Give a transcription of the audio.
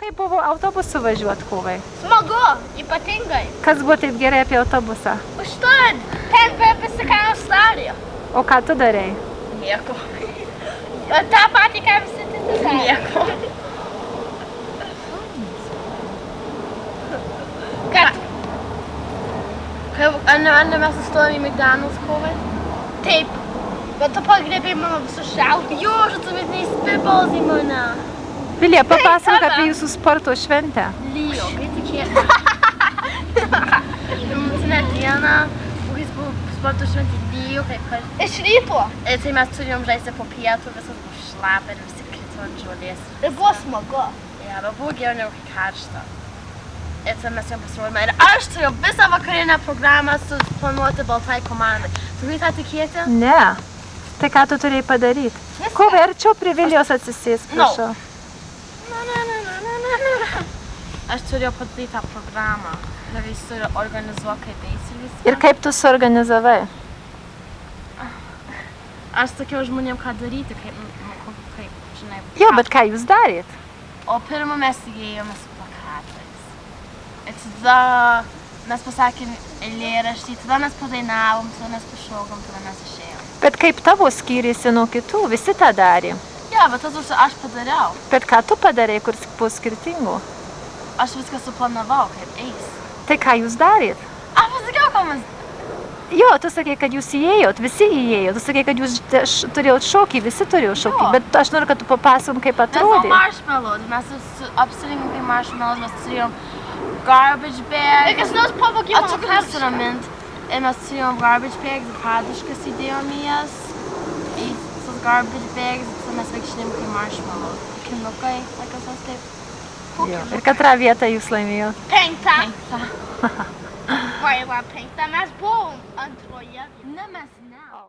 Kaip buvo autobusu važiuoti, kovai? Smagu, ypatingai. Kas buvo taip gerai apie autobusą? Užtat, ten visi kaimo stadijo. O ką tu darei? Nieko. Ta patį, ką visi kiti darė. Nieko. Ane mes sustojom į McDonald's kovai? Taip. Bet tu pagrėbėjai mano visus šiaudus. Jo, aš atsumėtiniai spitballs į mane. Vilija, papasakok apie jūsų sporto šventę. Lyjo, kai tikėtų. Pirmutinę dieną, kai buvo sporto šventė lyjo, kaip kad... Iš ryto. Tai mes turėjom žaisti po pietų, visas buvo šlapia ir visi krito ant žolės. Ir buvo smagu. Ja, bet buvo geriau negu kai karšta. Ir tada mes jom pasirodėme. Ir aš turėjau visą vakarinę programą suplanuoti baltai komandai. Tu gali tą tikėti? Ne. Tai ką tu turėjai padaryti? Kovai, arčiau prie Vilijos atsisės, prašau. Aš turėjau padaryti tą programą. Ir visi turi organizuoti, kaip eisi viską. Ir kaip tu suorganizavai? Aš sakiau žmonėm, ką daryti, kaip, žinai. Jo, bet ką jūs darėt? O pirmą mes įėjome su plakatais. Ir tada mes pasakėm eilėraštį, tada mes padainavom, tada mes pašokom, tada mes išėjom. Bet kaip tavo skyrėsi nuo kitų? Visi tą darė. Ja, bet tada aš padariau. Bet ką tu padarei, kur po skirtingų? Aš viską suplanavau, kaip eis. Tai ką jūs darėt? Aš pasakiau, ką mes... Jo, tu sakei, kad jūs įėjot, visi įėjot. Tu sakei, kad jūs turėjot šokį, visi turėjo šokį. Jo. Bet aš noriu, kad tu papasakom, kaip Mes buvo atrodė. marshmallows, mes apsirengėm kaip marshmallows, mes turėjom garbage bags. Ir kas nors pavogė mano Atsukim karštą. nusiramint. Ir mes turėjom garbage bags ir padaškas įdėjom į jas. Į sus garbage bags, ir mes vaikštinėjom kaip marshmallows. Kinukai, tokios taip. Jo. Ir katrą vietą jūs laimėjot. Penktą. Penktą. Vai, penktą. Mes buvom antroje. Ne, mes ne.